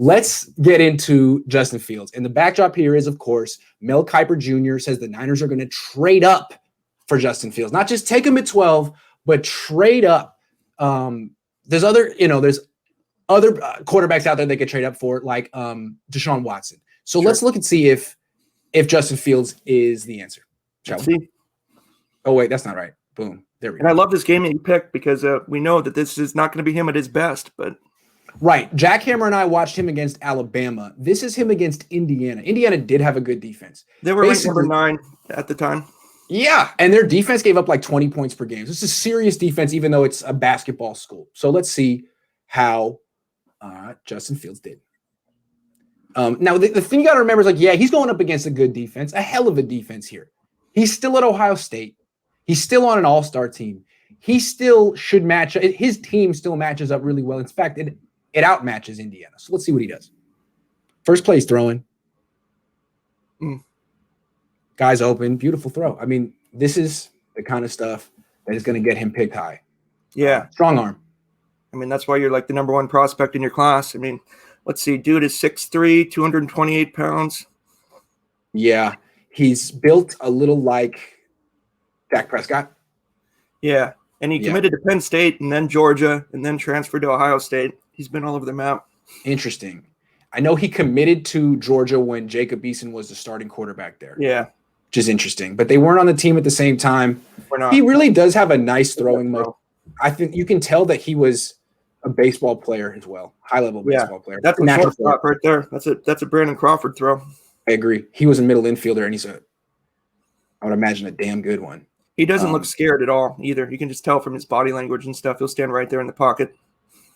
Let's get into Justin Fields. And the backdrop here is, of course, Mel Kiper Jr. says the Niners are going to trade up for Justin Fields. Not just take him at 12, but trade up. There's other quarterbacks out there they could trade up for, like Deshaun Watson. So let's look and see if Justin Fields is the answer. Shall we? Oh, wait, that's not right. Boom. There we go. And I love this game that you picked because we know that this is not going to be him at his best, but right. Jackhammer and I watched him against Alabama. This is him against Indiana. Indiana did have a good defense. They were ranked number 9 at the time. Yeah, and their defense gave up like 20 points per game. So it's a serious defense, even though it's a basketball school. So let's see how Justin Fields did. Now, the thing you got to remember is, like, yeah, he's going up against a good defense, a hell of a defense here. He's still at Ohio State. He's still on an all-star team. He still should match. His team still matches up really well. In fact, it outmatches Indiana. So let's see what he does. First play, he's throwing. Guy's open. Beautiful throw. I mean, this is the kind of stuff that is going to get him picked high. Yeah. Strong arm. I mean, that's why you're like the number 1 prospect in your class. I mean, let's see. Dude is 6'3", 228 pounds. Yeah. He's built a little like Dak Prescott. Yeah. And he committed to Penn State and then Georgia and then transferred to Ohio State. He's been all over the map. Interesting. I know he committed to Georgia when Jacob Eason was the starting quarterback there. Yeah. Which is interesting. But they weren't on the team at the same time. We're not. He really does have a nice throwing motion. I think you can tell that he was a baseball player as well. High-level baseball player. That's a shortstop right there. That's a Brandon Crawford throw. I agree. He was a middle infielder, and I would imagine, a damn good one. He doesn't look scared at all either. You can just tell from his body language and stuff. He'll stand right there in the pocket.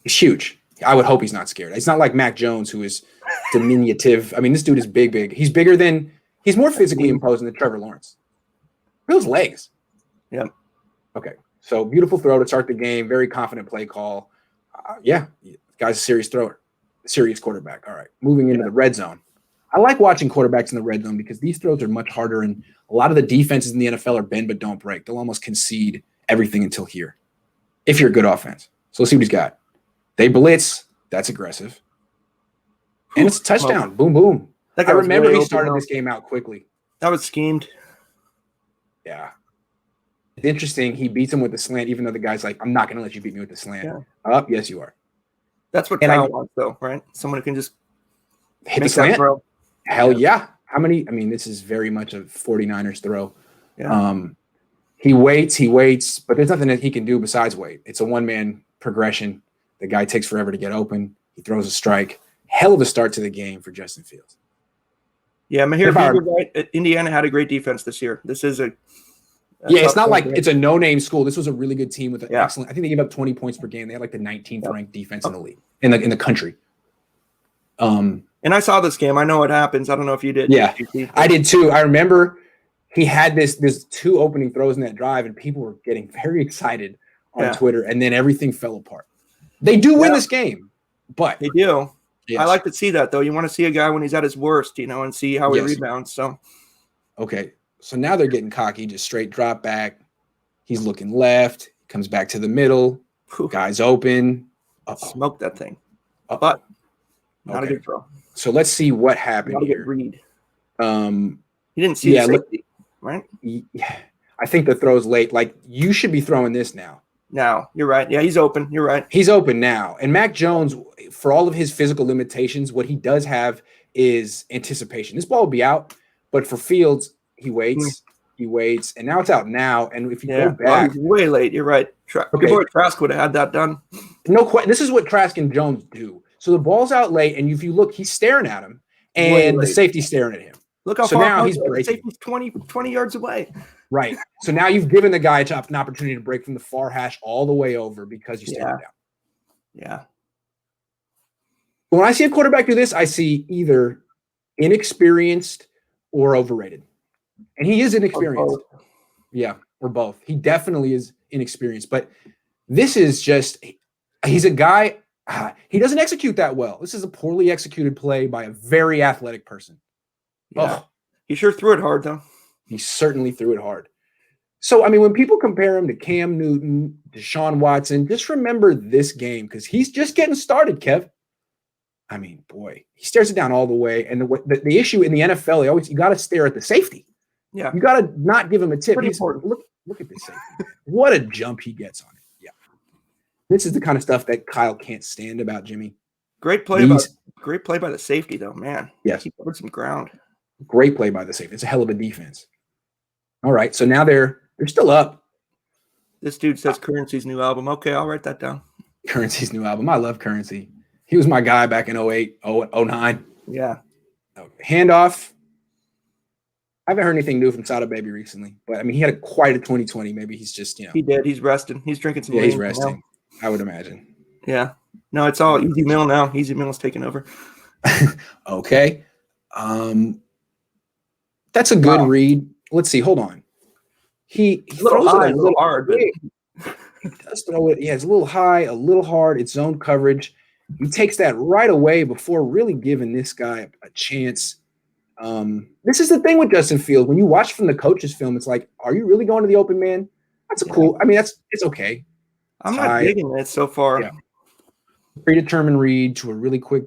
He's huge. I would hope he's not scared. It's not like Mac Jones, who is diminutive. I mean, this dude is big. He's more physically imposing than Trevor Lawrence. Those legs. Yeah. Okay. So beautiful throw to start the game. Very confident play call. Guy's a serious thrower, serious quarterback. All right. Moving into the red zone. I like watching quarterbacks in the red zone because these throws are much harder, and a lot of the defenses in the NFL are bend but don't break. They'll almost concede everything until here, if you're a good offense. So let's see what he's got. They blitz. That's aggressive. And it's a touchdown. Boom, boom. I remember he started this game out quickly. That was schemed. Yeah. It's interesting. He beats him with the slant, even though the guy's like, I'm not going to let you beat me with the slant. Yeah. Yes, you are. That's what Kyle wants, though, right? Someone who can just hit the slant. Hell yeah. How many? I mean, this is very much a 49ers throw. Yeah. He waits, but there's nothing that he can do besides wait. It's a one-man progression. The guy takes forever to get open. He throws a strike. Hell of a start to the game for Justin Fields. Yeah, Mahir, right. Indiana had a great defense this year. This is it's not like it's a no-name school. This was a really good team with an excellent. I think they gave up 20 points per game. They had like the 19th ranked defense in the league, in the country. And I saw this game. I know what happens. I don't know if you did. Yeah, I did too. I remember he had this 2 opening throws in that drive, and people were getting very excited on Twitter, and then everything fell apart. They do win this game, but they do. Yes. I like to see that, though. You want to see a guy when he's at his worst, and see how he rebounds. So, okay. So now they're getting cocky, just straight drop back. He's looking left, comes back to the middle. Guy's open. Smoke that thing. But not a good throw. So let's see what happened here. Read. He didn't see the safety, right? I think the throw's late. Like, you should be throwing this now. Now, you're right. Yeah, he's open. You're right. He's open now. And Mac Jones, for all of his physical limitations, what he does have is anticipation. This ball will be out, but for Fields, he waits, and now it's out now. And if you go back, he's way late. You're right. Your boy Trask would have had that done. No question. This is what Trask and Jones do. So the ball's out late, and if you look, he's staring at him, and the safety's staring at him. Look how far now he's breaking. The safety's 20 yards away. Right. So now you've given the guy an opportunity to break from the far hash all the way over because you stared him down. Yeah. When I see a quarterback do this, I see either inexperienced or overrated. And he is inexperienced. Or both. He definitely is inexperienced. But this is just – he's a guy he doesn't execute that well. This is a poorly executed play by a very athletic person. Yeah. He sure threw it hard, though. He certainly threw it hard. So, I mean, when people compare him to Cam Newton, Deshaun Watson, just remember this game because he's just getting started, Kev. I mean, boy, he stares it down all the way. And the issue in the NFL, you got to stare at the safety. Yeah. You got to not give him a tip. Pretty important. Look at this safety. What a jump he gets on it. Yeah. This is the kind of stuff that Kyle can't stand about Jimmy. Great play by the safety, though, man. Yes. He covered some ground. Great play by the safety. It's a hell of a defense. All right. So now they're still up. This dude says Currency's new album. Okay, I'll write that down. Currency's new album. I love Currency. He was my guy back in 08, 09. Yeah. Okay. Handoff. I haven't heard anything new from Sada Baby recently, but I mean, he had quite a 2020. Maybe he's just, He did. He's resting. He's drinking some. Yeah, he's resting. I would imagine. Yeah. No, it's all Easy Mill now. Easy Mill's taking over. Okay. That's a good read. Let's see. Hold on. He throws it a little hard, but he does throw it. Yeah, it's a little high, a little hard. It's zone coverage. He takes that right away before really giving this guy a chance. This is the thing with Justin Fields. When you watch from the coach's film, it's like, are you really going to the open man? That's cool. I mean, it's okay. I'm not digging it so far. Yeah. Predetermined read to a really quick.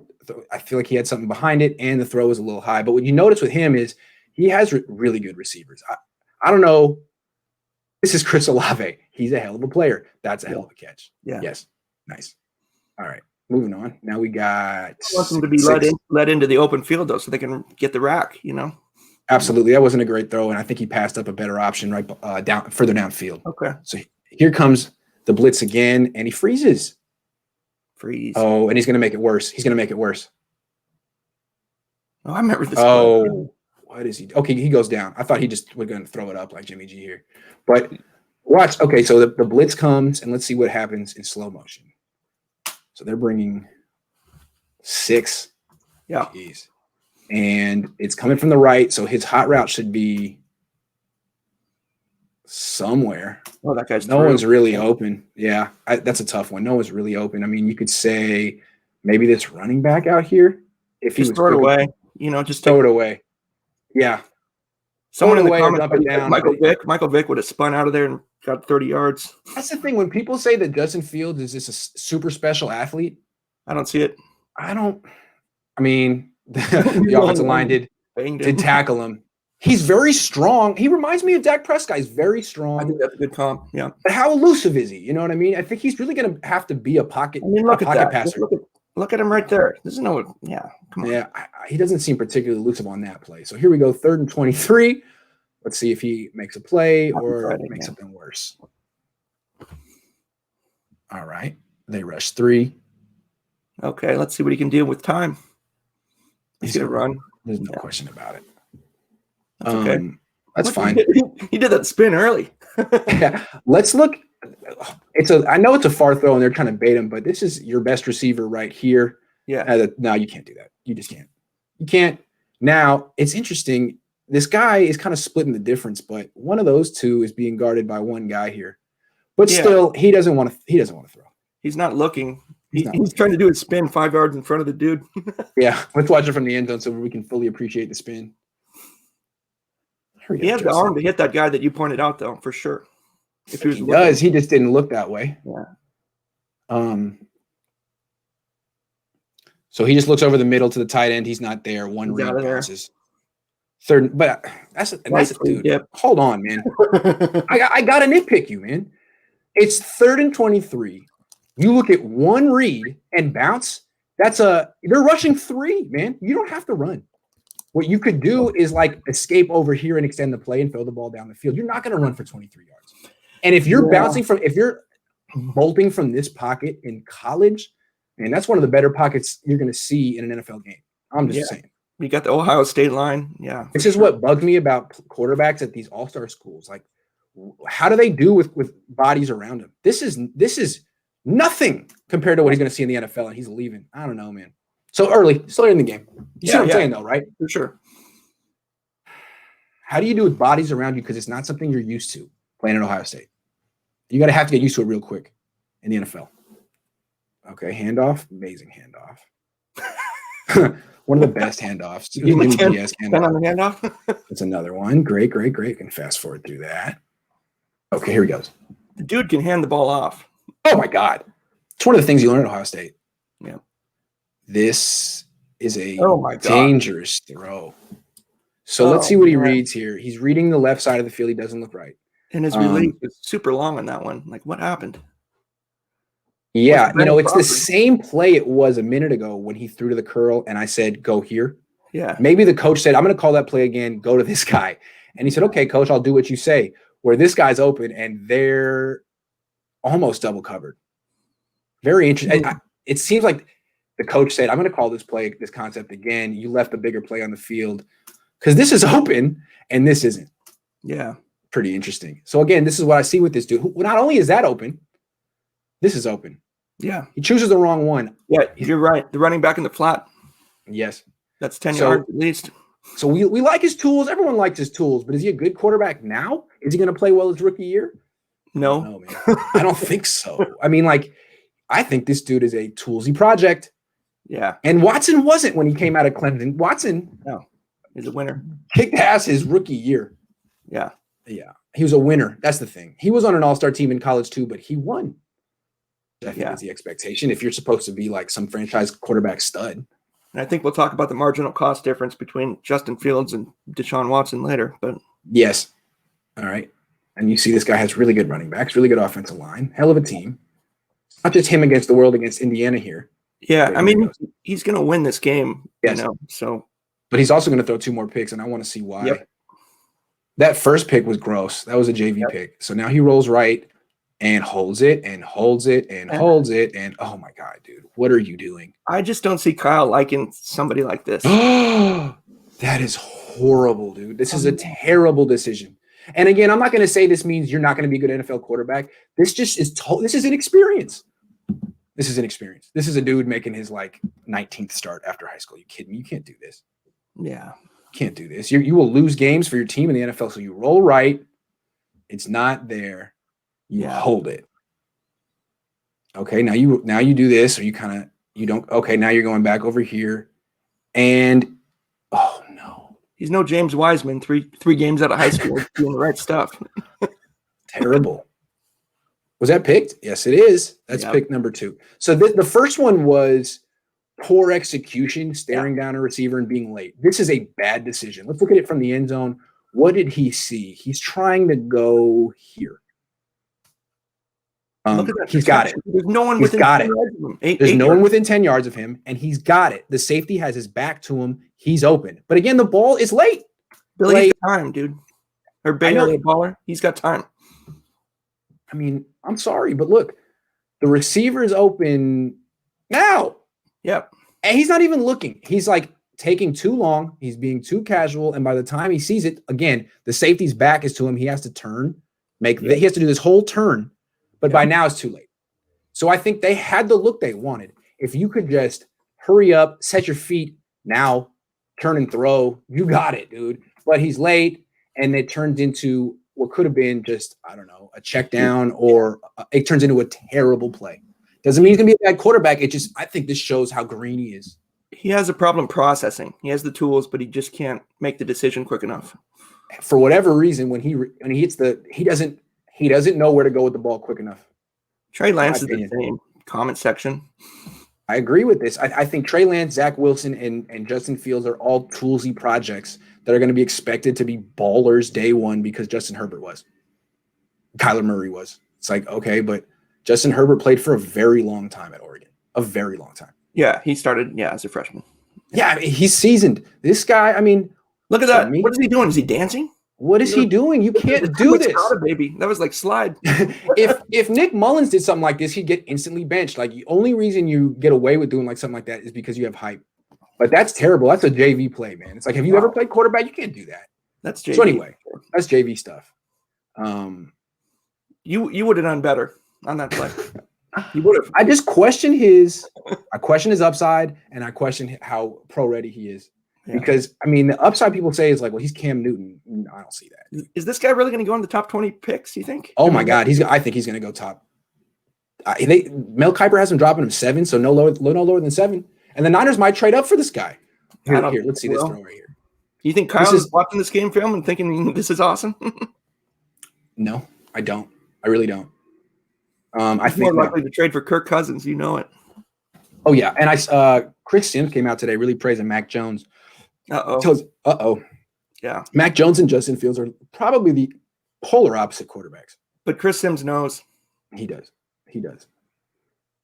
I feel like he had something behind it, and the throw was a little high. But what you notice with him is he has really good receivers. I don't know. This is Chris Olave. He's a hell of a player. That's a hell of a catch. Yeah. Yes. Nice. All right. Moving on. Now we got. I want them to be led into the open field, though, so they can get the rack, Absolutely. That wasn't a great throw, and I think he passed up a better option further downfield. Okay. So here comes the blitz again, and he freezes. Freeze. Oh, and he's going to make it worse. Oh, I remember this. Oh, what is he? Okay, he goes down. I thought he just was going to throw it up like Jimmy G here. But watch. Okay, so the blitz comes, and let's see what happens in slow motion. So they're bringing 6. Yeah. Jeez. And it's coming from the right, so his hot route should be somewhere. Oh, that guy's no one's really open. Yeah, that's a tough one. No one's really open. I mean, you could say maybe this running back out here. If he just was throw it away, just throw it away. Yeah. Someone in the away comments, dump it down. Michael Vick would have spun out of there and got 30 yards. That's the thing. When people say that Justin Fields is just a super special athlete, I don't see it. I mean, the offensive line did tackle him. He's very strong. He reminds me of Dak Prescott. He's very strong. I think that's a good comp. Yeah. But how elusive is he? You know what I mean? I think he's really going to have to be a pocket. Look at that. Passer. Look at him right there. Come on. Yeah, he doesn't seem particularly elusive on that play. So here we go, 3rd and 23. Let's see if he makes a play or makes something worse. All right. They rush 3. Okay, let's see what he can do with time. He's going to run. There's no question about it. That's okay. That's fine. He did that spin early. Yeah. Let's look. I know it's a far throw and they're trying to bait him, but this is your best receiver right here. Yeah. No, you can't do that. You just can't. You can't. Now, it's interesting. This guy is kind of splitting the difference, but one of those two is being guarded by one guy here. But still, he doesn't want to throw. He's not looking. He's trying to do a spin 5 yards in front of the dude. Yeah, let's watch it from the end zone so we can fully appreciate the spin. He has the arm to hit that guy that you pointed out, though, for sure. If he does, he just didn't look that way. Yeah. So he just looks over the middle to the tight end. He's not there. One read bounces. 3rd, but that's dude. Yep. Hold on, man. I got to nitpick you, man. It's 3rd and 23. You look at one read and bounce. They're rushing 3, man. You don't have to run. What you could do is like escape over here and extend the play and throw the ball down the field. You're not going to run for 23 yards. And if you're if you're bolting from this pocket in college, man, that's one of the better pockets you're going to see in an NFL game. I'm just saying. You got the Ohio State line. Yeah. This is what bugs me about quarterbacks at these all-star schools. Like, how do they do with bodies around him? This is nothing compared to what he's going to see in the NFL, and he's leaving. I don't know, man. So early, still in the game. You see what I'm saying, though, right? For sure. How do you do with bodies around you? Because it's not something you're used to playing at Ohio State. You got to have to get used to it real quick in the NFL. Okay, handoff, amazing handoff. One of the best handoffs. Handoff. That's another one. Great. Can fast forward through that. Okay, here he goes. The dude can hand the ball off. Oh my God. It's one of the things you learn at Ohio State. Yeah. This is a Oh my God. dangerous throw. So let's see Oh, what he man. reads here. He's reading the left side of the field. He doesn't look right. And his release was super long on that one. Like, what happened? Yeah, What's the it's the problem? same play it was a minute ago when he threw to the curl and I said, go here. Yeah. Maybe the coach said, I'm going to call that play again. Go to this guy. And he said, okay, coach, I'll do what you say. Where this guy's open and they're almost double covered. Very interesting. It seems like the coach said, I'm going to call this play, this concept again. You left a bigger play on the field because this is open and this isn't. Yeah. Pretty interesting. So again, this is what I see with this dude. Who, not only is that open, this is open. Yeah. He chooses the wrong one. Yeah, you're right. The running back in the flat. Yes. That's 10 yards at least. So we like his tools. Everyone likes his tools, but is he a good quarterback now? Is he going to play well his rookie year? No. No, man. I don't think so. I mean, I think this dude is a toolsy project. Yeah. And Watson wasn't when he came out of Clemson. Watson, no, he's a winner. Kicked ass his rookie year. Yeah. Yeah. He was a winner. That's the thing. He was on an all-star team in college too, but he won. I think is the expectation if you're supposed to be like some franchise quarterback stud. And I think we'll talk about the marginal cost difference between Justin Fields and Deshaun Watson later. But yes. All right. And you see this guy has really good running backs, really good offensive line, hell of a team. Not just him against the world against Indiana here. Yeah, I mean, he's going to win this game, yes. So, but he's also going to throw 2 more picks, and I want to see why. Yep. That first pick was gross. That was a JV pick. So now he rolls right and holds it and holds it and holds it. And oh my God, dude, what are you doing? I just don't see Kyle liking somebody like this. That is horrible, dude. This is a terrible decision. And again, I'm not going to say this means you're not going to be a good NFL quarterback. This just is this is an experience. This is an experience. This is a dude making his 19th start after high school. You kidding me? You can't do this. Yeah. You can't do this. You will lose games for your team in the NFL. So you roll right. It's not there. You hold it. Okay. Now you do this, or you don't. Okay. Now you're going back over here. And oh no. He's no James Wiseman, three games out of high school doing the right stuff. Terrible. Was that picked? Yes, it is. That's pick number 2. So the first one was poor execution, staring down a receiver and being late. This is a bad decision. Let's look at it from the end zone. What did he see? He's trying to go here. Look at that. He's got it. There's no one within 10 yards of him. There's no one within 10 yards of him, and he's got it. The safety has his back to him. He's open. But again, the ball is late. Billy's got time, dude. Or Baylor, the baller. He's got time. I mean, I'm sorry, but look, the receiver is open now. Yep. And he's not even looking. He's taking too long. He's being too casual. And by the time he sees it, again, the safety's back is to him. He has to turn, he has to do this whole turn. But by now it's too late. So I think they had the look they wanted. If you could just hurry up, set your feet now, turn and throw, you got it, dude. But he's late, and it turns into what could have been just, I don't know, a check down, or it turns into a terrible play. Doesn't mean he's going to be a bad quarterback. I think this shows how green he is. He has a problem processing. He has the tools, but he just can't make the decision quick enough. For whatever reason, when he hits he doesn't know where to go with the ball quick enough. Trey Lance is the same. Comment section. I agree with this. I think Trey Lance, Zach Wilson, and Justin Fields are all toolsy projects that are going to be expected to be ballers day one because Justin Herbert was. Kyler Murray was. It's okay, but Justin Herbert played for a very long time at Oregon. A very long time. Yeah, he started, as a freshman. Yeah, I mean, he's seasoneed. This guy, I mean. Look at that. What is he doing? Is he dancing? What is he doing? You can't do this. Baby. That was slide. if Nick Mullins did something like this, he'd get instantly benched. The only reason you get away with doing something like that is because you have hype. But that's terrible. That's a JV play, man. It's have you ever played quarterback? You can't do that. That's JV. So anyway, that's JV stuff. You would have done better on that play. You would have. I just question his upside, and I question how pro ready he is. Yeah. Because the upside people say is he's Cam Newton. I don't see that. Is this guy really going to go in the top 20 picks? You think? Oh my God, I think he's going to go top. Mel Kiper has him dropping him 7, so no lower than 7. And the Niners might trade up for this guy. Here, let's see this throw right here. You think Kyle is watching this game film and thinking this is awesome? No, I don't. I really don't. I think more likely to trade for Kirk Cousins. You know it. Oh yeah, and Chris Sims came out today really praising Mac Jones. Uh-oh. Yeah. Mac Jones and Justin Fields are probably the polar opposite quarterbacks. But Chris Sims knows. He does.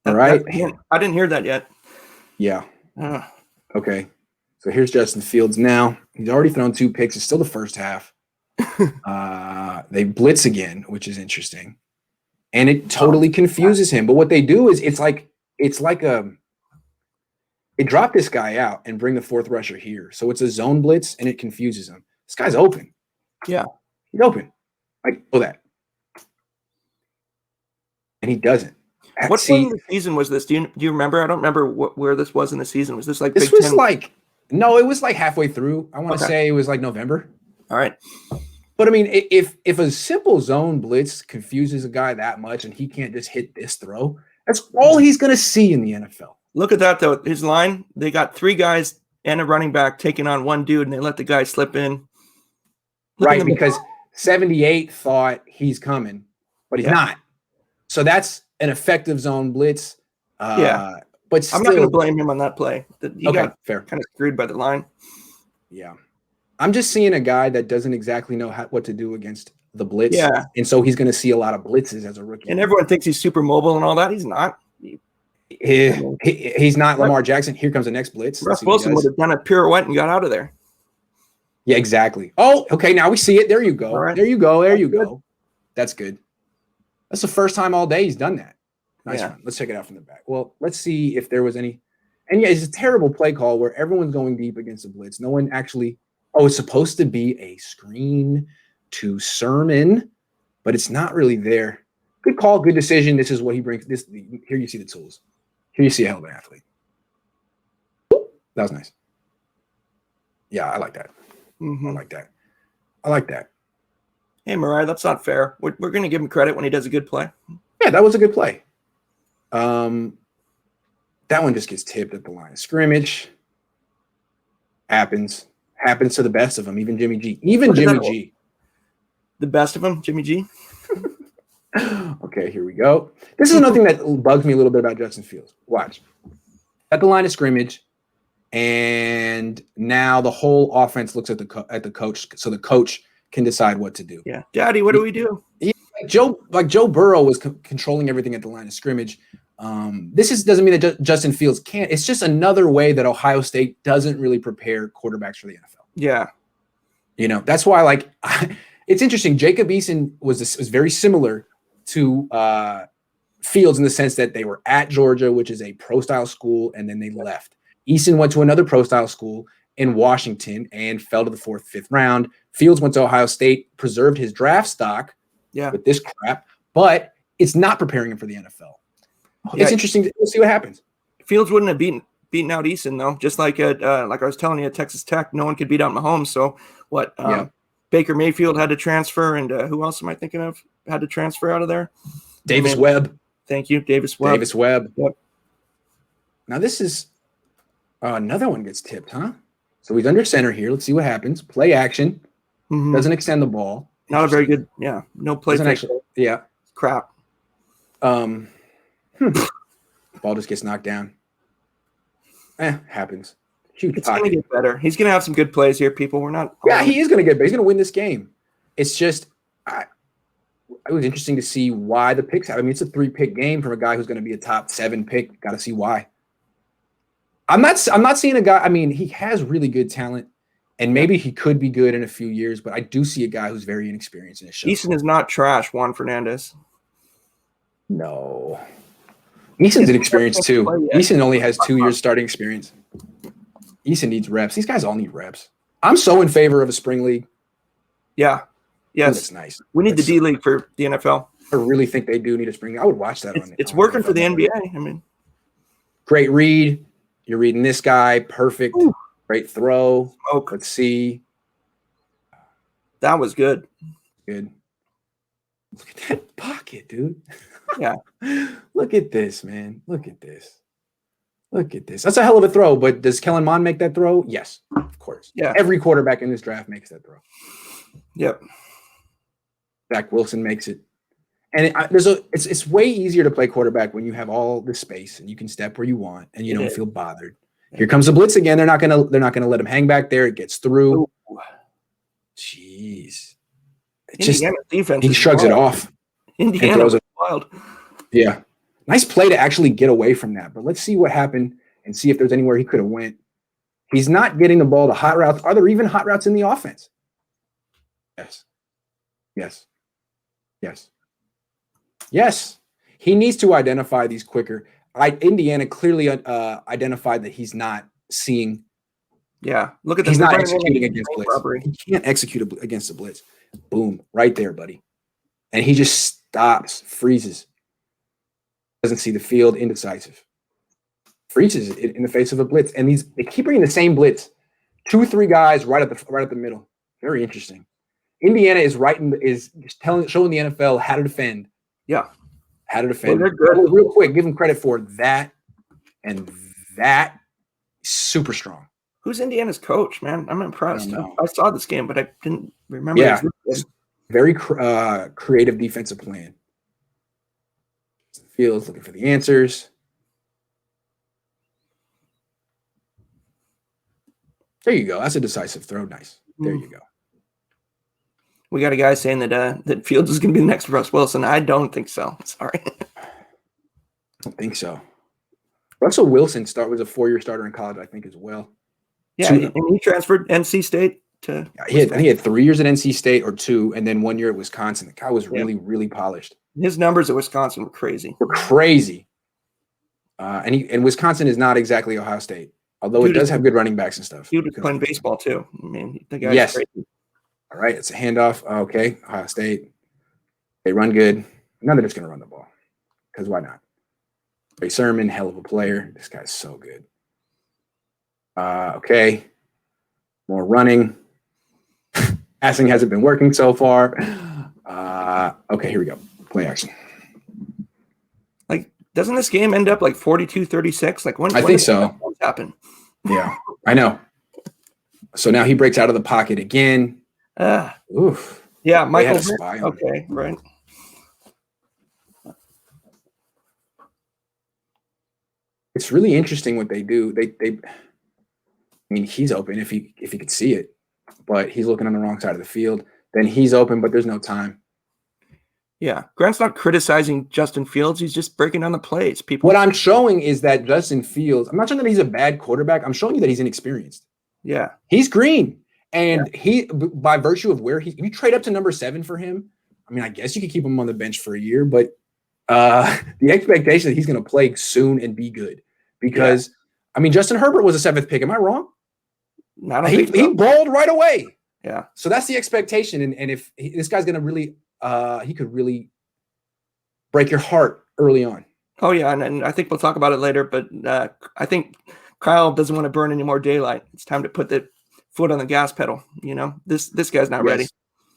All right. I didn't hear that yet. Yeah. Okay. So here's Justin Fields now. He's already thrown 2 picks. It's still the first half. They blitz again, which is interesting. And it totally confuses him. But what they do is it drop this guy out and bring the 4th rusher here. So it's a zone blitz and it confuses him. This guy's open. Yeah. He's open. That. And he doesn't. What point in the season was this? Do you remember? I don't remember where this was in the season. Was this like this was 10? No, it was like halfway through. I want to say it was like November. All right. But I mean, if a simple zone blitz confuses a guy that much and he can't just hit this throw, that's all he's going to see in the NFL. Look at that, though. His line, they got 3 guys and a running back taking on 1 dude, and they let the guy slip in. Right, because 78 thought he's coming, but he's not. So that's an effective zone blitz. But still, I'm not going to blame him on that play. He got fair. Kind of screwed by the line. Yeah. I'm just seeing a guy that doesn't exactly know what to do against the blitz. Yeah. And so he's going to see a lot of blitzes as a rookie. And everyone thinks he's super mobile and all that. He's not. He's not Lamar Jackson. Here comes the next blitz. Russ Wilson would have done a pirouette and got out of there. Yeah, exactly. Oh, okay. Now we see it. There you go. Right. There you go. That's good. That's the first time all day he's done that. Nice one. Let's check it out from the back. Well, let's see if there was any. And yeah, it's a terrible play call where everyone's going deep against the blitz. No one actually. Oh, it's supposed to be a screen to Sermon, but it's not really there. Good call, good decision. This is what he brings. Here you see the tools. Here you see a hell of an athlete. That was nice. Yeah, I like that. Mm-hmm. I like that. Hey, Mariah, that's not fair. We're going to give him credit when he does a good play. Yeah, that was a good play. That one just gets tipped at the line of scrimmage. Happens to the best of them, even Jimmy G. The best of them, Jimmy G. Okay, here we go. This is another thing that bugs me a little bit about Justin Fields. Watch. At the line of scrimmage, and now the whole offense looks at the coach, so the coach can decide what to do. Yeah, Daddy, what do we do? Joe Burrow was controlling everything at the line of scrimmage. Doesn't mean that Justin Fields can't. It's just another way that Ohio State doesn't really prepare quarterbacks for the NFL. Yeah, that's why. It's interesting. Jacob Eason was very similar to Fields in the sense that they were at Georgia, which is a pro-style school, and then they left. Eason went to another pro-style school in Washington and fell to the 4th, 5th round. Fields went to Ohio State, preserved his draft stock with this crap, but it's not preparing him for the NFL. It's interesting. We'll see what happens. Fields wouldn't have beaten out Eason, though. Just like like I was telling you, at Texas Tech, no one could beat out Mahomes. So what? Baker Mayfield had to transfer, and who else am I thinking of had to transfer out of there? Davis Webb. Thank you, Davis Webb. Yep. Now this is another one gets tipped, huh? So he's under center here. Let's see what happens. Play action. Mm-hmm. Doesn't extend the ball. Not a very good. Yeah, no play. Crap. Ball just gets knocked down. Happens. Huge it's going to get better. He's going to have some good plays here, people. We're not. Yeah, he is going to get better. He's going to win this game. It's just, it was interesting to see why the picks happen. I mean, it's a 3-pick game from a guy who's going to be a top 7 pick. Got to see why. I'm not seeing a guy. I mean, he has really good talent, and maybe he could be good in a few years. But I do see a guy who's very inexperienced in his show. Eason is not trash. Juan Fernandez. No. Eason's inexperienced too. Eason only has 2 years starting experience. Eason needs reps. These guys all need reps. I'm so in favor of a spring league. Yeah. Yes. That's nice. We need the D League for the NFL. I really think they do need a spring league. I would watch that. It's working for the NBA. I mean, great read. You're reading this guy. Perfect. Ooh. Great throw. Let's see. That was good. Good. Look at that pocket, dude. Yeah. Look at this, man. Look at this. That's a hell of a throw, but does Kellen Mond make that throw? Yes, of course. Yeah. Every quarterback in this draft makes that throw. Yep. Zach Wilson makes it. And it's way easier to play quarterback when you have all the space and you can step where you want and you don't feel bothered. Here comes the blitz again. They're not gonna let him hang back there. It gets through. Ooh. Jeez. Indiana defense. He shrugs it off. Indiana throws it wild. Yeah. Nice play to actually get away from that. But let's see what happened and see if there's anywhere he could have went. He's not getting the ball to hot routes. Are there even hot routes in the offense? Yes. Yes. Yes. Yes. He needs to identify these quicker. Indiana clearly identified that he's not seeing. Yeah. Look at He's not executing against blitz. Robbery. He can't execute against the blitz. Boom. Right there, buddy. And he just stops, freezes. Doesn't see the field, indecisive. Freezes in the face of a blitz. And they keep bringing the same blitz. 2-3 guys right at the middle. Very interesting. Indiana is showing the NFL how to defend. Yeah. How to defend. Well, they're good. Real quick, give them credit for that and that. Super strong. Who's Indiana's coach, man? I'm impressed. I saw this game, but I didn't remember. Yeah. Very creative defensive plan. Fields looking for the answers. There you go. That's a decisive throw. Nice. There you go. We got a guy saying that Fields is going to be the next Russ Wilson. I don't think so. Sorry. I don't think so. Russell Wilson was a 4-year starter in college, I think, as well. Yeah, and he transferred NC State to. Yeah, he had 3 years at NC State or 2, and then 1 year at Wisconsin. The guy was really, really polished. His numbers at Wisconsin were crazy. And Wisconsin is not exactly Ohio State, although it does have good running backs and stuff. He was playing baseball too. I mean, the guy's crazy. All right, it's a handoff. Okay, Ohio State. They run good. Now they're just going to run the ball because why not? Ray Sermon, hell of a player. This guy's so good. Okay, more running. Passing hasn't been working so far. Okay, here we go. Play action. Like, doesn't this game end up like 42-36? Like, when I think so. Happen? Yeah, I know. So now he breaks out of the pocket again. Oof. Yeah, Michael. Okay, right. It's really interesting what they do. I mean, he's open if he could see it, but he's looking on the wrong side of the field. Then he's open, but there's no time. Yeah, Grant's not criticizing Justin Fields. He's just breaking down the plays. What I'm showing is that Justin Fields, I'm not showing that he's a bad quarterback. I'm showing you that he's inexperienced. Yeah. He's green. And he, by virtue of where you trade up to number 7 for him, I mean, I guess you could keep him on the bench for a year, but the expectation that he's going to play soon and be good because, I mean, Justin Herbert was a 7th pick. Am I wrong? He balled right away. Yeah. So that's the expectation. And if this guy's going to really, he could really break your heart early on. Oh, yeah. And I think we'll talk about it later, but I think Kyle doesn't want to burn any more daylight. It's time to put the foot on the gas pedal. You know, this guy's not ready.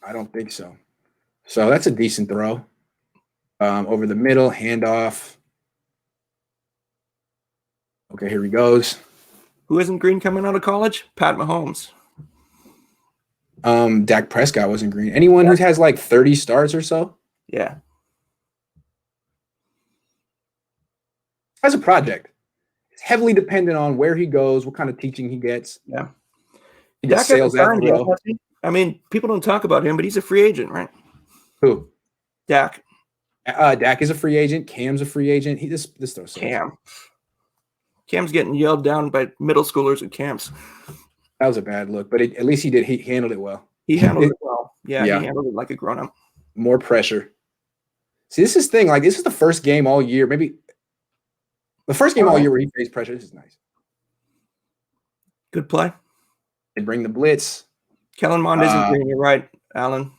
I don't think so. So that's a decent throw. Over the middle, handoff. Okay, here he goes. Who isn't green coming out of college? Pat Mahomes. Dak Prescott wasn't green. Anyone who has like 30 starts or so? Yeah. As a project. It's heavily dependent on where he goes, what kind of teaching he gets. Yeah. He just sails that row. I mean, people don't talk about him, but he's a free agent, right? Who? Dak. Dak is a free agent. Cam's a free agent. This throws Cam's getting yelled down by middle schoolers at camps. That was a bad look, but at least he handled it well. He handled it well. Yeah, he handled it like a grown-up. More pressure. See, this is the thing. Like, this is the first game all year. Maybe the first game all year where he faced pressure. This is nice. Good play. They bring the blitz. Kellen Mond isn't green. You're right, Alan.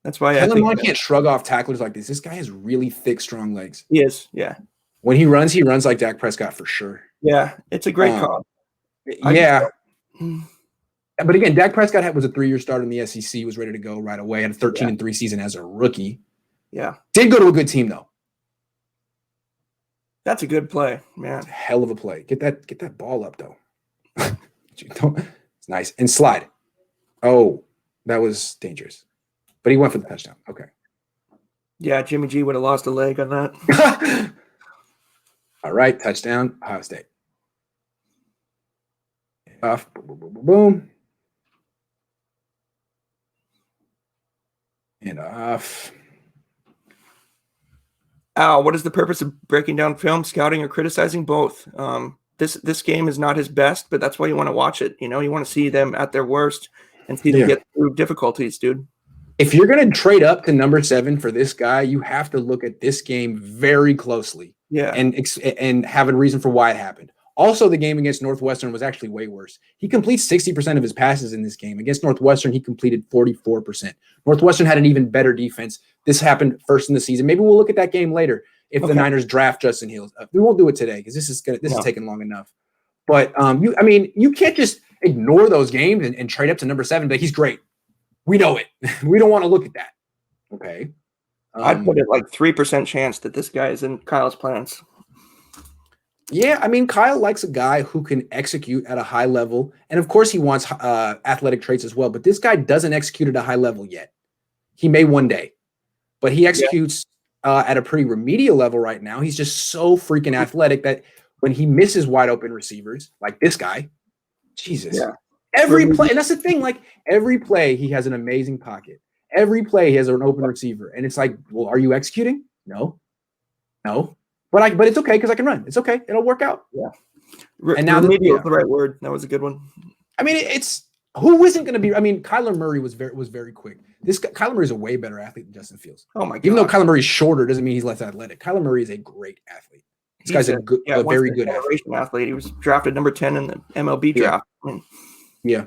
That's why Kellen Mond can't shrug off tacklers like this. This guy has really thick, strong legs. He is, yeah. When he runs like Dak Prescott for sure. Yeah, it's a great call. Yeah. But again, Dak Prescott was a 3-year starter in the SEC, was ready to go right away. Had a 13-3 season as a rookie. Yeah. Did go to a good team, though. That's a good play, man. Hell of a play. Get that ball up, though. It's nice. And slide. Oh, that was dangerous. But he went for the touchdown. Okay. Yeah, Jimmy G would have lost a leg on that. All right, touchdown, Ohio State. Off, boom, boom, boom, boom, boom. And off. Al, what is the purpose of breaking down film, scouting, or criticizing? Both. This game is not his best, but that's why you want to watch it. You know, you want to see them at their worst and see them get through difficulties, dude. If you're going to trade up to number 7 for this guy, you have to look at this game very closely. Yeah. And have a reason for why it happened. Also, the game against Northwestern was actually way worse. He completes 60% of his passes in this game. Against Northwestern, he completed 44%. Northwestern had an even better defense. This happened first in the season. Maybe we'll look at that game later if the Niners draft Justin Fields. We won't do it today because this is taking long enough. But you can't just ignore those games and trade up to number 7. But he's great. We know it. We don't want to look at that. Okay. I'd put it like 3% chance that this guy is in Kyle's plans. Yeah, I mean, Kyle likes a guy who can execute at a high level. And of course, he wants athletic traits as well. But this guy doesn't execute at a high level yet. He may one day. But he executes at a pretty remedial level right now. He's just so freaking athletic that when he misses wide open receivers, like this guy, Jesus. Yeah. Every play, and that's the thing, like every play, he has an amazing pocket. Every play, he has an open receiver. And it's like, well, are you executing? No. But it's okay because I can run. It's okay. It'll work out. Yeah. And now remedial is the right word. That was a good one. I mean, it's who isn't going to be. I mean, Kyler Murray was very quick. Kyler Murray is a way better athlete than Justin Fields. Oh my god! Even though Kyler Murray's shorter, doesn't mean he's less athletic. Kyler Murray is a great athlete. This guy's a very good athlete. He was drafted number 10 in the MLB draft. Yeah.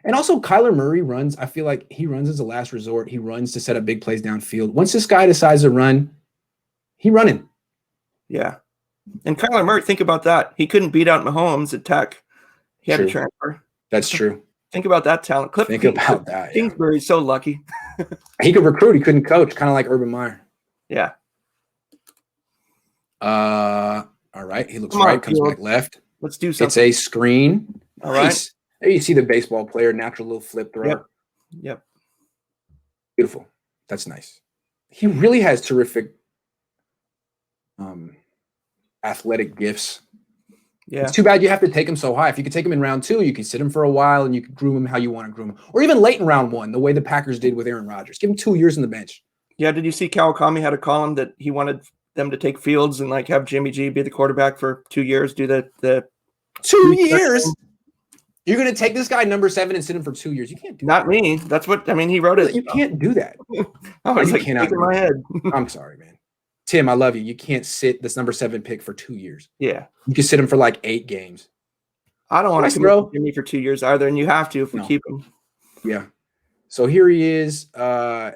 And also Kyler Murray runs. I feel like he runs as a last resort. He runs to set up big plays downfield. Once this guy decides to run, he's running. Yeah. And Kyler Murray, think about that. He couldn't beat out Mahomes at Tech. He had to transfer. That's true. Think about that talent. Think about that. Kingsbury's so lucky. He could recruit. He couldn't coach, kind of like Urban Meyer. Yeah. All right. He looks right, comes back left. Let's do something. It's a screen. All right. There you see the baseball player, natural little flip throw. Yep. Beautiful. That's nice. He really has terrific athletic gifts. Yeah. It's too bad you have to take him so high. If you could take him in round 2, you could sit him for a while and you could groom him how you want to groom him. Or even late in round 1, the way the Packers did with Aaron Rodgers. Give him 2 years on the bench. Yeah, did you see Kawakami had a column that he wanted them to take Fields and like have Jimmy G be the quarterback for 2 years, do the 2 years? You're going to take this guy number 7 and sit him for 2 years. You can't do Not that. me. That's what, I mean, he wrote it. You can't do that. I was like, cannot in my head. I'm sorry, man. Tim, I love you. You can't sit this number 7 pick for 2 years. Yeah. You can sit him for like 8 games. I don't want to commit Jimmy for 2 years either, and you have to if we keep him. Yeah. So here he is. Throw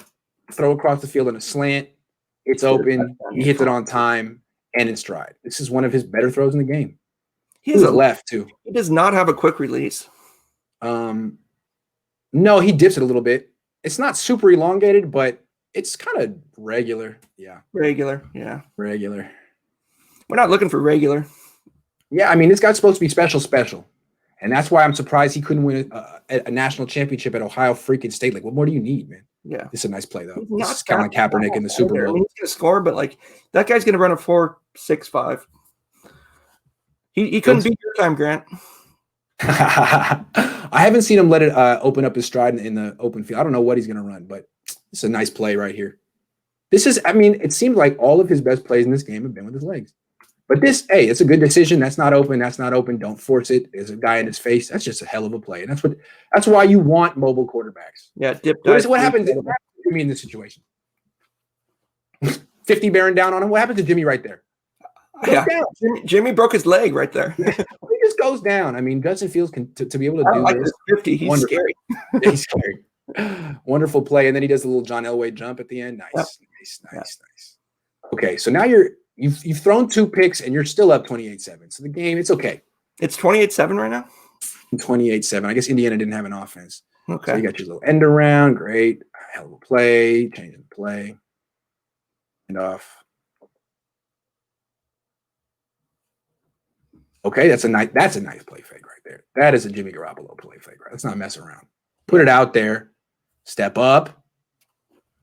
across the field in a slant. It's open. He hits it on time and in stride. This is one of his better throws in the game. He has a left too. He does not have a quick release. No, he dips it a little bit. It's not super elongated, but it's kind of regular. Yeah. Regular. Yeah. Regular. We're not looking for regular. Yeah, I mean, this guy's supposed to be special. And that's why I'm surprised he couldn't win a national championship at Ohio freaking State. Like, what more do you need, man? Yeah. It's a nice play, though. It's kind of like Kaepernick in the Super Bowl. I mean, he's going to score, but, like, that guy's going to run a 4.65. He couldn't beat your time, Grant. I haven't seen him let it open up his stride in the open field. I don't know what he's going to run, but it's a nice play right here. It seems like all of his best plays in this game have been with his legs. But it's a good decision. That's not open. That's not open. Don't force it. There's a guy in his face. That's just a hell of a play. And that's why you want mobile quarterbacks. Yeah, what happens to Jimmy in this situation? 50 bearing down on him. What happens to Jimmy right there? Yeah. Jimmy broke his leg right there. He just goes down. I mean, Justin Fields can to be able to do like this 50. He's wonderful. Scary. Yeah, he's scary. Wonderful play. And then he does a little John Elway jump at the end. Nice. Nice. Okay, so now you've thrown 2 picks and you're still up 28-7. So the game, it's okay. It's 28-7 right now? 28-7. I guess Indiana didn't have an offense. Okay. So you got your little end around. Great. Hell of a play. Changing the play. And off. Okay, that's a nice play fake right there. That is a Jimmy Garoppolo play fake, right? Let's not mess around. Put it out there. Step up.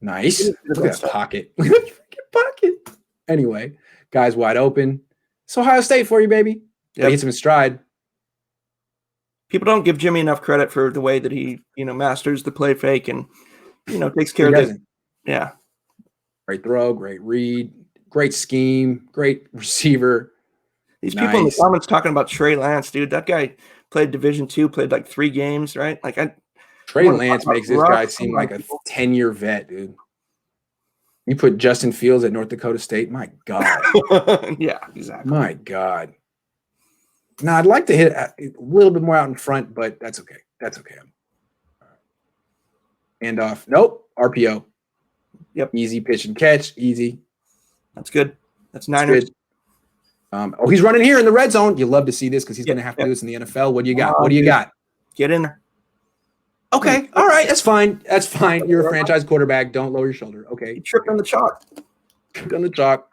Nice. Look at that pocket. Look at that freaking pocket. Anyway, guys wide open. It's Ohio State for you, baby. Yep. He hits him in stride. People don't give Jimmy enough credit for the way that he, masters the play fake and, takes care of it. Yeah. Great throw, great read, great scheme, great receiver. These people in the comments talking about Trey Lance, dude. That guy played Division II, played like 3 games, right? Trey Lance makes this guy seem like a 10-year vet, dude. You put Justin Fields at North Dakota State, my God. Yeah, exactly. My God. Now, I'd like to hit a little bit more out in front, but that's okay. That's okay. Hand off. Nope. RPO. Yep. Easy pitch and catch. Easy. That's good. That's Niners. He's running here in the red zone. You love to see this because he's going to have to do this in the NFL. What do you got? What do you got? Get in there. Okay. All right. That's fine. That's fine. You're a franchise quarterback. Don't lower your shoulder. Okay. He tripped on the chalk. Tripped on the chalk.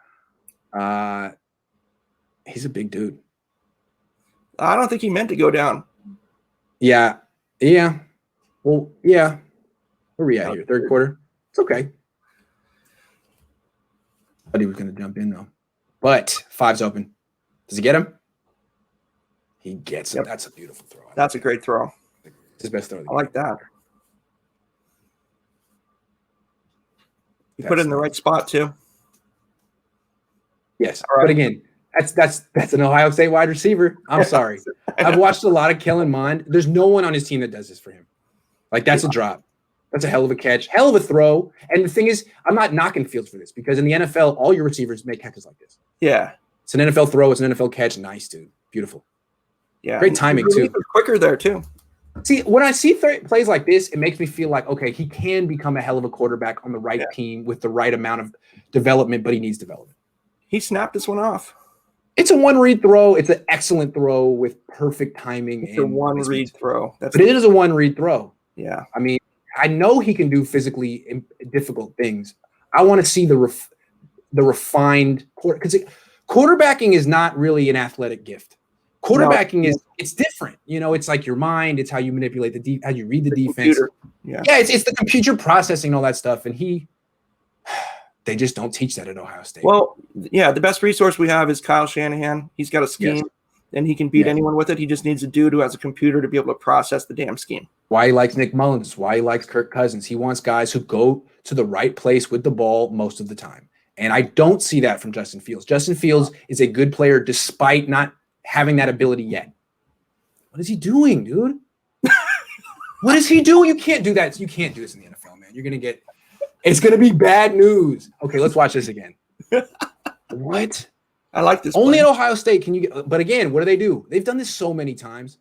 He's a big dude. I don't think he meant to go down. Yeah. Yeah. Well, yeah. Where are we at here? Third quarter? It's okay. I thought he was going to jump in, though. But 5's open. Does he get him? He gets him. Yep. That's a beautiful throw. That's a great throw. It's his best throw. I like that. You put it in the right spot, too. Yes. Right. But again, that's an Ohio State wide receiver. I'm sorry. I've watched a lot of Kellen Mond. There's no one on his team that does this for him. That's a drop. That's a hell of a catch. Hell of a throw. And the thing is, I'm not knocking Fields for this because in the NFL, all your receivers make catches like this. Yeah. It's an NFL throw. It's an NFL catch. Nice, dude. Beautiful. Yeah. Great timing, too. Quicker there, too. See, when I see plays like this, it makes me feel like, okay, he can become a hell of a quarterback on the right team with the right amount of development, but he needs development. He snapped this one off. It's a one-read throw. It's an excellent throw with perfect timing. It's a one-read throw. But it is a one-read throw. Yeah. I mean, I know he can do physically difficult things. I want to see the refined because quarterbacking is not really an athletic gift. Quarterbacking it's different. It's like your mind. It's how you manipulate how you read the defense. Computer. Yeah, it's the computer processing all that stuff, and they just don't teach that at Ohio State. Well, yeah, the best resource we have is Kyle Shanahan. He's got a scheme, and he can beat anyone with it. He just needs a dude who has a computer to be able to process the damn scheme. Why he likes Nick Mullins, why he likes Kirk Cousins. He wants guys who go to the right place with the ball most of the time. And I don't see that from Justin Fields. Justin Fields is a good player despite not having that ability yet. What is he doing, dude? What is he doing? You can't do that. You can't do this in the NFL, man. You're going to get – it's going to be bad news. Okay, let's watch this again. What? I like this. Only at Ohio State can you get – but again, what do? They've done this so many times.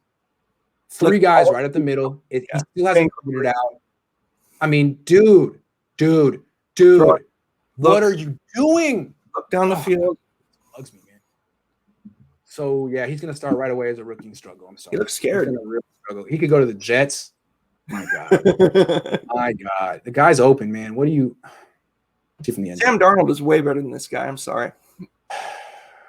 3 guys right up the middle. He still hasn't figured it out. I mean, dude. What are you doing? Look down the field. Bugs me, man. So, yeah, he's going to start right away as a rookie struggle. I'm sorry. He looks scared. He's gonna really struggle. He could go to the Jets. My God. My God. The guy's open, man. What do you see from the end? Sam Darnold is way better than this guy. I'm sorry.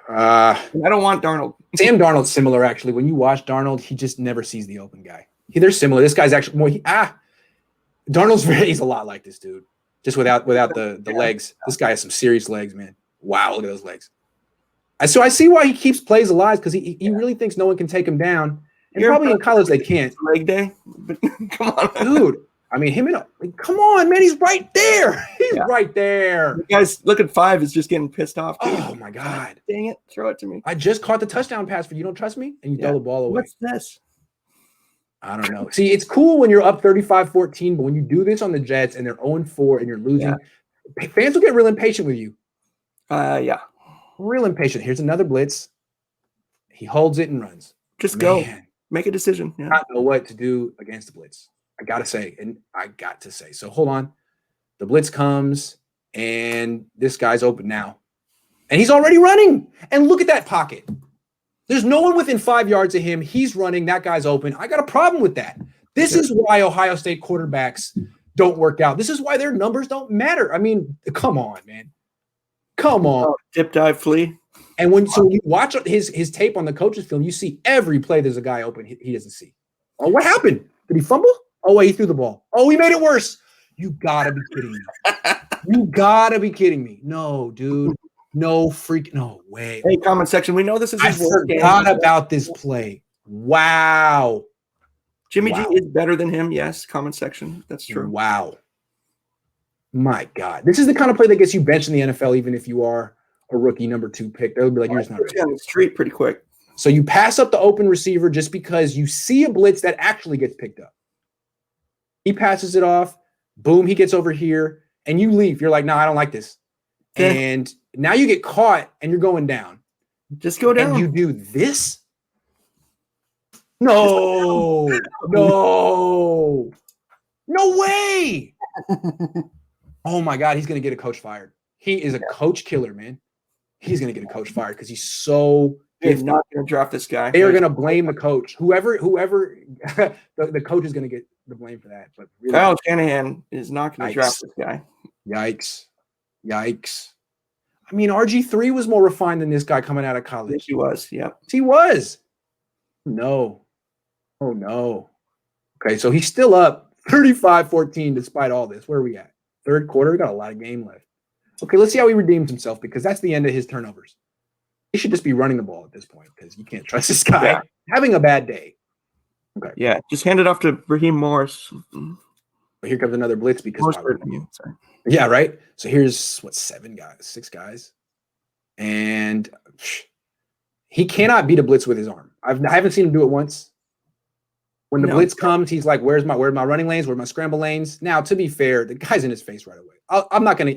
I don't want Darnold. Sam Darnold's similar, actually. When you watch Darnold, he just never sees the open guy. They're similar. This guy's actually more. Darnold's he's a lot like this dude, just without the legs. This guy has some serious legs, man. Wow, look at those legs. So I see why he keeps plays alive because he really thinks no one can take him down. And probably in college they can't. Leg day, but come on, dude. I mean, come on, man. He's right there. He's right there. The guy's looking 5 is just getting pissed off. Oh, my God. Dang it. Throw it to me. I just caught the touchdown pass for you. Don't trust me? And you throw the ball away. What's this? I don't know. See, it's cool when you're up 35-14, but when you do this on the Jets and they're 0-4 and you're losing, fans will get real impatient with you. Yeah. Real impatient. Here's another blitz. He holds it and runs. Just go. Make a decision. I don't know what to do against the blitz. I got to say. So hold on. The blitz comes, and this guy's open now. And he's already running. And look at that pocket. There's no one within 5 yards of him. He's running. That guy's open. I got a problem with that. This is why Ohio State quarterbacks don't work out. This is why their numbers don't matter. I mean, come on, man. Come on. Dip, dive, flee. And when you watch his tape on the coach's film, you see every play there's a guy open he doesn't see. Oh, what happened? Did he fumble? Oh, wait, he threw the ball. Oh, he made it worse. You gotta be kidding me. You gotta be kidding me. No, dude. No freak. No way. Hey, comment section. We know this is I his worst game. forgot about this play. Wow. Jimmy Wow. G is better than him. Yes, comment section. That's true. Wow. My God. This is the kind of play that gets you benched in the NFL, even if you are a rookie number 2 pick. They'll be like, you're just not ready. On the street pretty quick. So you pass up the open receiver just because you see a blitz that actually gets picked up. He passes it off. Boom, he gets over here, and you leave. You're like, no, I don't like this. And now you get caught, and you're going down. Just go down. And you do this? No. No. No way. Oh, my God. He's going to get a coach fired. He is a coach killer, man. He's going to get a coach fired because he's so They're not going to draft this guy. They are going to blame the coach. Whoever the coach is going to get the blame for that. But really, Kyle Shanahan is not going to draft this guy. Yikes. I mean, RG3 was more refined than this guy coming out of college. Yes, he was. Yep. He was. No. Oh, no. Okay, so he's still up 35-14 despite all this. Where are we at? Third quarter. We got a lot of game left. Okay, let's see how he redeems himself because that's the end of his turnovers. He should just be running the ball at this point because you can't trust this guy having a bad day. Okay. Yeah, just hand it off to Raheem Morris. But here comes another blitz because Sorry. Yeah, right. So here's six guys, and he cannot beat a blitz with his arm. I haven't seen him do it once. When the blitz comes, he's like, "Where's my running lanes? Where's my scramble lanes?" Now, to be fair, the guy's in his face right away. I'm not gonna.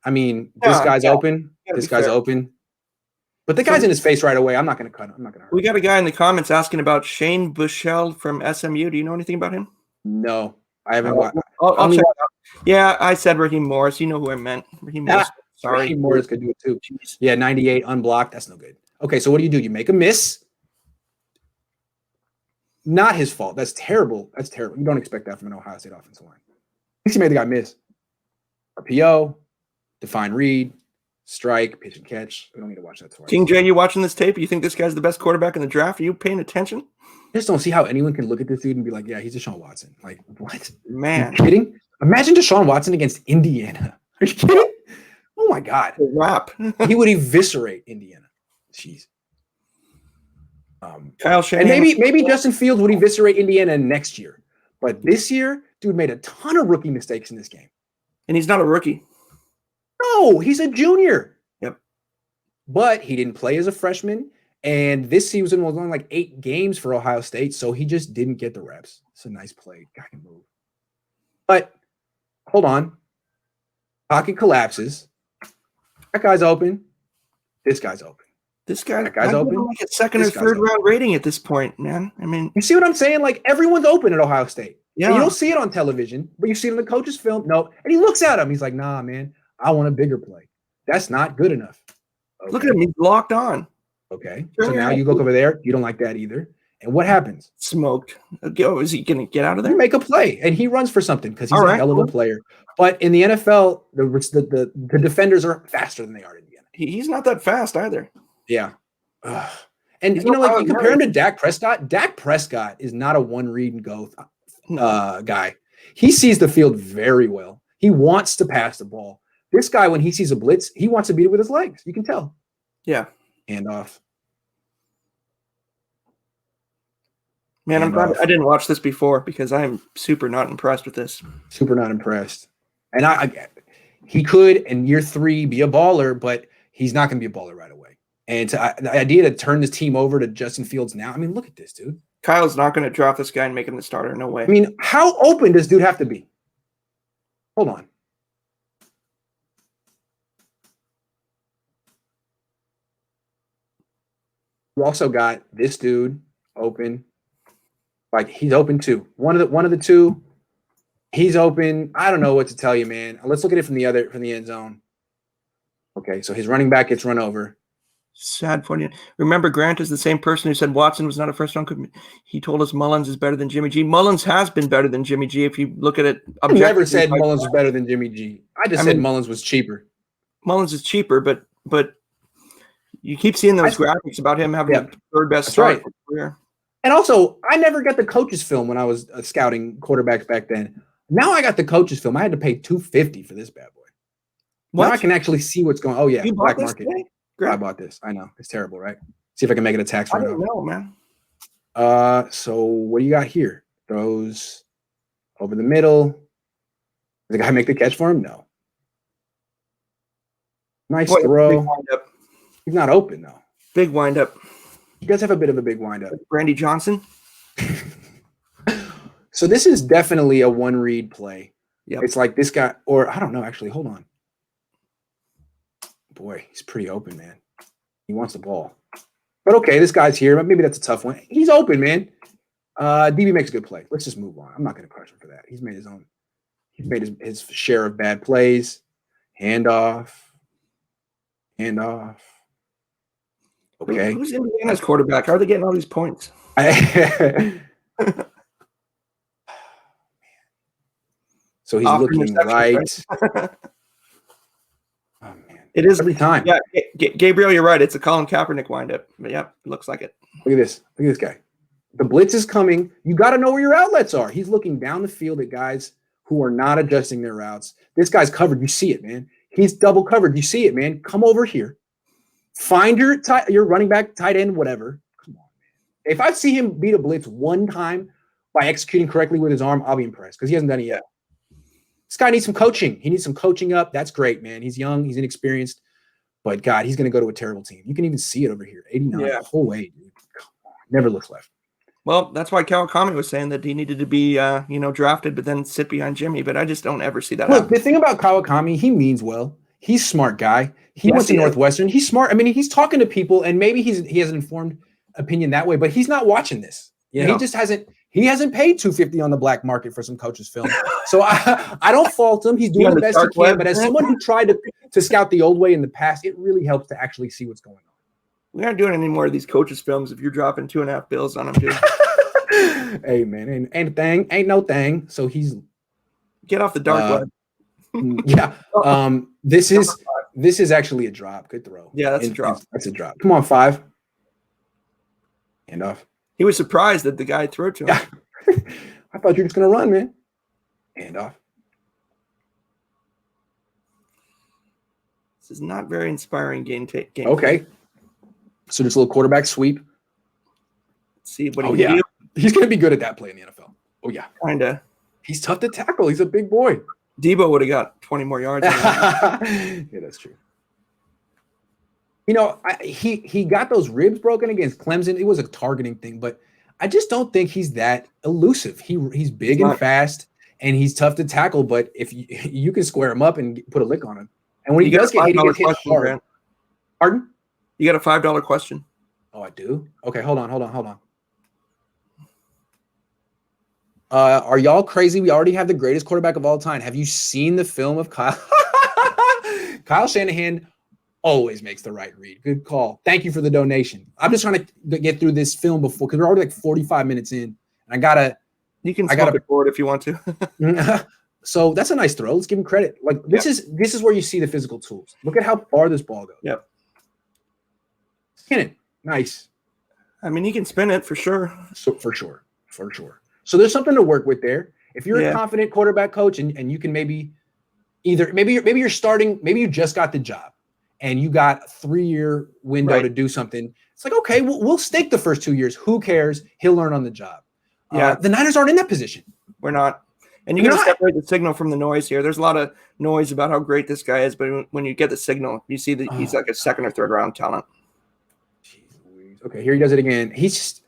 I mean, this guy's open. This guy's open. But the guy's in his face right away. I'm not going to cut him. I'm not going to hurt him. We got a guy in the comments asking about Shane Buechele from SMU. Do you know anything about him? No, I haven't. I'll check it out. Yeah, I said Raheem Morris. You know who I meant. Raheem Morris. Sorry. Raheem Morris could do it too. Jeez. Yeah, 98 unblocked. That's no good. Okay, so what do? You make a miss. Not his fault. That's terrible. You don't expect that from an Ohio State offensive line. At least he made the guy miss. RPO, define read. Strike, pitch and catch. We don't need to watch that twice. King J, you watching this tape? You think this guy's the best quarterback in the draft? Are you paying attention? I just don't see how anyone can look at this dude and be like, yeah, he's Deshaun Watson. Like, what? Man. Are you kidding? Imagine Deshaun Watson against Indiana. Are you kidding? Oh, my God. Rap. He would eviscerate Indiana. Jeez. Kyle Shanahan. And maybe Justin Fields would eviscerate Indiana next year. But this year, dude made a ton of rookie mistakes in this game. And he's not a rookie. No, he's a junior. Yep. But he didn't play as a freshman. And this season was only like 8 games for Ohio State. So he just didn't get the reps. It's a nice play. Guy can move. But hold on. Pocket collapses. That guy's open. This guy's open. That guy's open. Like a second or third round rating at this point, man. I mean, you see what I'm saying? Like everyone's open at Ohio State. Yeah. And you don't see it on television, but you see it in the coach's film. No. And he looks at him. He's like, nah, man. I want a bigger play. That's not good enough. Okay. Look at him. He's locked on. Okay. So now you look over there. You don't like that either. And what happens? Smoked. Oh, is he going to get out of there? You make a play, and he runs for something because he's a hell of a player. But in the NFL, the defenders are faster than they are in Indiana. He's not that fast either. Yeah. And, you compare him to Dak Prescott. Dak Prescott is not a one-read-and-go guy. He sees the field very well. He wants to pass the ball. This guy, when he sees a blitz, he wants to beat it with his legs. You can tell. Yeah. Hand off. Man, I'm glad I didn't watch this before because I'm super not impressed with this. Super not impressed. And he could, in year 3, be a baller, but he's not going to be a baller right away. And the idea to turn this team over to Justin Fields now, I mean, look at this, dude. Kyle's not going to draft this guy and make him the starter. No way. I mean, how open does dude have to be? Hold on. You also got this dude open. Like he's open too. One of the two. He's open. I don't know what to tell you, man. Let's look at it from the end zone. Okay, so his running back gets run over. Sad for you. Remember, Grant is the same person who said Watson was not a first-round commit. He told us Mullins is better than Jimmy G. Mullins has been better than Jimmy G. If you look at it, I never said Mullins was better than Jimmy G. I said Mullins was cheaper. Mullins is cheaper, but you keep seeing those graphics about him having the third best start career. And also, I never got the coach's film when I was scouting quarterbacks back then. Now I got the coach's film. I had to pay $250 for this bad boy. What? Now I can actually see what's going on. Oh, yeah. You Black bought this market. today? I bought this. I know. It's terrible, right? See if I can make it a tax I write-off. don't know, man. So what do you got here? Throws over the middle. Does the guy make the catch for him? No. Nice throw. He's not open, though. Big windup. He does have a bit of a big windup. Brandy Johnson. So this is definitely a one-read play. Yep. It's like this guy, or I don't know, actually. Hold on. Boy, he's pretty open, man. He wants the ball. But okay, this guy's here. Maybe that's a tough one. He's open, man. DB makes a good play. Let's just move on. I'm not going to crush him for that. He's made his own. He's made his share of bad plays. Handoff. Okay. Who's Indiana's quarterback? How are they getting all these points? So he's looking right. Oh, man. It is every time. Yeah, Gabriel, you're right. It's a Colin Kaepernick windup. But yeah, it looks like it. Look at this. Look at this guy. The blitz is coming. You got to know where your outlets are. He's looking down the field at guys who are not adjusting their routes. This guy's covered. You see it, man. He's double covered. You see it, man. Come over here. Find your running back, tight end, whatever. Come on, man. If I see him beat a blitz one time by executing correctly with his arm, I'll be impressed because he hasn't done it yet. This guy needs some coaching. He needs some coaching up. That's great, man. He's young. He's inexperienced. But, God, he's going to go to a terrible team. You can even see it over here. 89 the whole way, dude. Come on. Never looks left. Well, that's why Kawakami was saying that he needed to be, drafted, but then sit behind Jimmy. But I just don't ever see that happen. The thing about Kawakami, he means well. He's a smart guy. He went to Northwestern. He's smart. I mean, he's talking to people, and maybe he has an informed opinion that way, but he's not watching this. He just hasn't. He hasn't paid $250 on the black market for some coach's film. So I don't fault him. He's doing the best he can. But as someone who tried to scout the old way in the past, it really helps to actually see what's going on. We aren't doing any more of these coaches' films if you're dropping $2.5 bills on them, too. Hey, man, ain't no thing. So he's get off the dark web. Yeah. This is actually a drop. Good throw. Yeah, that's a drop. That's a drop. Come on, 5. Handoff. He was surprised that the guy threw it to him. Yeah. I thought you were just gonna run, man. Handoff. This is not very inspiring game. Okay. So this little quarterback sweep. Let's see what he can do. He's gonna be good at that play in the NFL. Oh yeah. Kinda. He's tough to tackle. He's a big boy. Debo would have got 20 more yards. Yeah, that's true. He got those ribs broken against Clemson. It was a targeting thing, but I just don't think he's that elusive. He's big and fast, and he's tough to tackle. But if you can square him up and put a lick on him, and when he does get hit, he gets hit hard. Grant. Pardon? You got a $5 question. Oh, I do? Okay, hold on. Are y'all crazy? We already have the greatest quarterback of all time. Have you seen the film of Kyle? Kyle Shanahan always makes the right read. Good call. Thank you for the donation. I'm just trying to get through this film before because we're already like 45 minutes in. And you can smoke it forward if you want to. So that's a nice throw. Let's give him credit. Like this is where you see the physical tools. Look at how far this ball goes. Yep. Spin it. Nice. I mean, he can spin it for sure. So for sure. So there's something to work with there. If you're a confident quarterback coach and you can maybe you're starting, maybe you just got the job and you got a 3-year window to do something. It's like, okay, we'll stake the first 2 years. Who cares? He'll learn on the job. Yeah. The Niners aren't in that position. We're not. And you got to separate the signal from the noise here. There's a lot of noise about how great this guy is, but when you get the signal, you see that he's like a 2nd or 3rd round talent. Jeez. Okay, here he does it again. He's just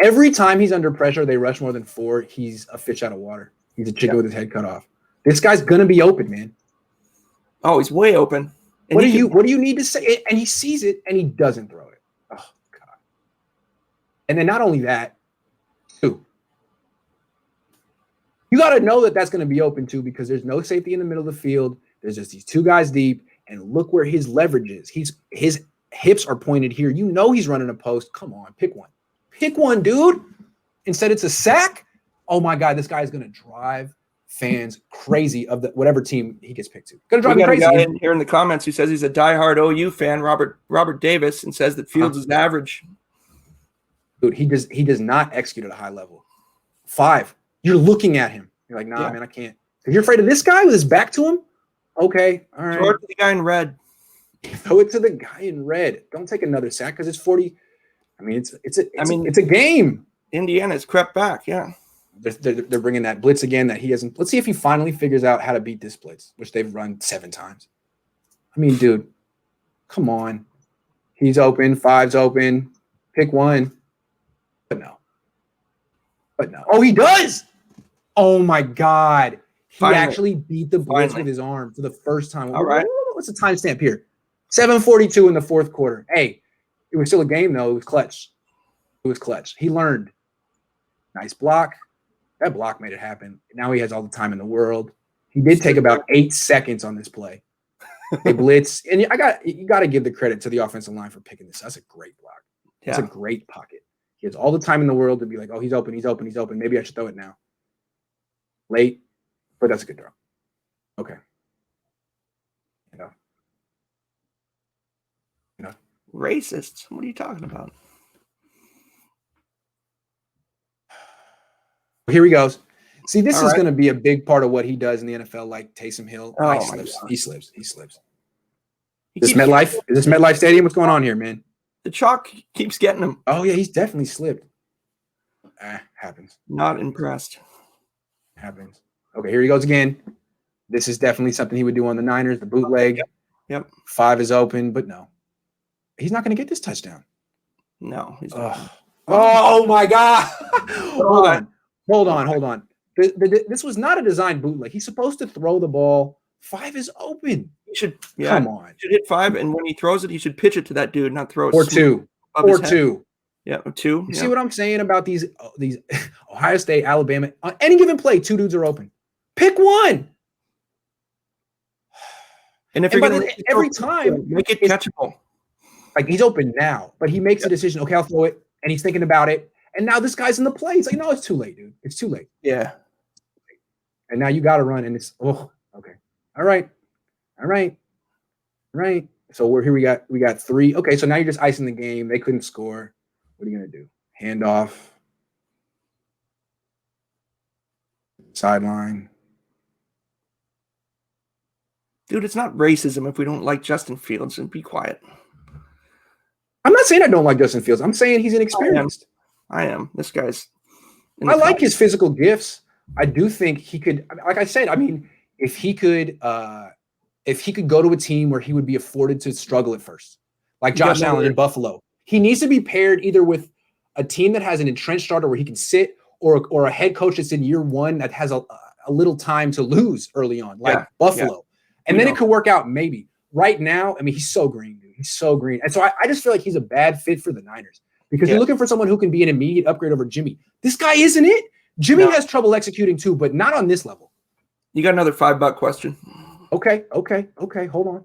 every time he's under pressure, they rush more than 4. He's a fish out of water. He's a chicken with his head cut off. This guy's gonna be open, man. Oh, he's way open. And what do you need to say? And he sees it and he doesn't throw it. Oh God. And then not only that, too. You got to know that that's going to be open too because there's no safety in the middle of the field. There's just these 2 guys deep, and look where his leverage is. His hips are pointed here. You know he's running a post. Come on, pick one. Pick one, dude. Instead, it's a sack. Oh my God, this guy is going to drive fans crazy of the whatever team he gets picked to. Going to drive them crazy. A guy in here in the comments who says he's a diehard OU fan, Robert Davis, and says that Fields is average. Dude, he does not execute at a high level. 5. You're looking at him. You're like, nah, man, I can't. If you're afraid of this guy with his back to him, okay, all right. Throw it to the guy in red. Throw it to the guy in red. Don't take another sack because it's 40. I mean, it's a game. Indiana's crept back, yeah. They're bringing that blitz again that he hasn't. Let's see if he finally figures out how to beat this blitz, which they've run 7 times. I mean, dude, come on. He's open. 5's open. Pick one. But no. Oh, he does. Oh, my God. He actually beat the blitz with his arm for the first time. All right. What's the timestamp here? 7:42 in the 4th quarter. Hey, it was still a game, though. It was clutch. He learned. Nice block. That block made it happen. Now he has all the time in the world. He did take about 8 seconds on this play. They blitz. And you got to give the credit to the offensive line for picking this. That's a great block. It's a great pocket. He has all the time in the world to be like, oh, he's open. Maybe I should throw it now. Late, but that's a good throw. Okay. Racists. What are you talking about? Here he goes. See, this is going to be a big part of what he does in the NFL, like Taysom Hill. He slips. Is this MetLife Stadium? What's going on here, man? The chalk keeps getting him. Oh, yeah, he's definitely slipped. Happens. Not impressed. Happens. Okay, here he goes again. This is definitely something he would do on the Niners, the bootleg. Yep. 5 is open, but no. He's not going to get this touchdown. No. He's not. Oh, my God. Hold on. This was not a designed bootleg. He's supposed to throw the ball. 5 is open. He should, come on. He should hit 5, and when he throws it, he should pitch it to that dude, not throw it. Or 2. Yeah, 2. You see what I'm saying about these Ohio State, Alabama? On any given play, 2 dudes are open. Pick one. And if you're going to every time, make it catchable. Like he's open now, but he makes a decision. Okay, I'll throw it, and he's thinking about it. And now this guy's in the play. He's like, no, it's too late, dude. It's too late. Yeah. And now you got to run, and it's okay. All right. So we're here. We got 3. Okay, so now you're just icing the game. They couldn't score. What are you gonna do? Handoff. Sideline. Dude, it's not racism if we don't like Justin Fields, and be quiet. I'm not saying I don't like Justin Fields. I'm saying he's inexperienced. I am. This guy's. I like his physical gifts. I do think he could. Like I said, I mean, if he could go to a team where he would be afforded to struggle at first, like Josh Allen in Buffalo, he needs to be paired either with a team that has an entrenched starter where he can sit, or a head coach that's in year 1 that has a little time to lose early on, like Buffalo. And then it could work out maybe. Right now, I mean, he's so green, dude. He's so green. And so I just feel like he's a bad fit for the Niners because you're looking for someone who can be an immediate upgrade over Jimmy. This guy isn't it. Jimmy has trouble executing too, but not on this level. You got another $5 question. Okay. Hold on.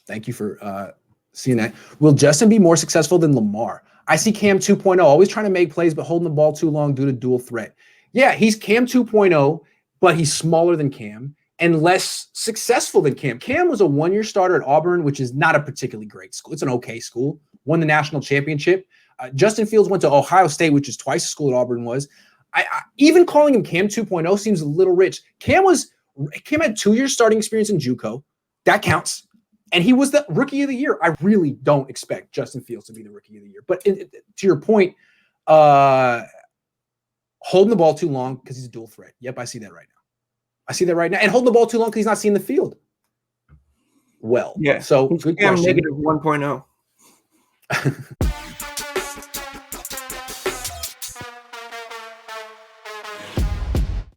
Thank you for seeing that. Will Justin be more successful than Lamar? I see Cam 2.0, always trying to make plays, but holding the ball too long due to dual threat. Yeah, he's Cam 2.0, but he's smaller than Cam and less successful than Cam. Cam was a 1-year starter at Auburn, which is not a particularly great school. It's an okay school. Won the national championship. Justin Fields went to Ohio State, which is twice the school that Auburn was. I even calling him Cam 2.0 seems a little rich. Cam had 2 years starting experience in JUCO. That counts. And he was the rookie of the year. I really don't expect Justin Fields to be the rookie of the year. But to your point, holding the ball too long because he's a dual threat. Yep, I see that right now. And holding the ball too long because he's not seeing the field. Well, yeah. So good question. Negative 1.0.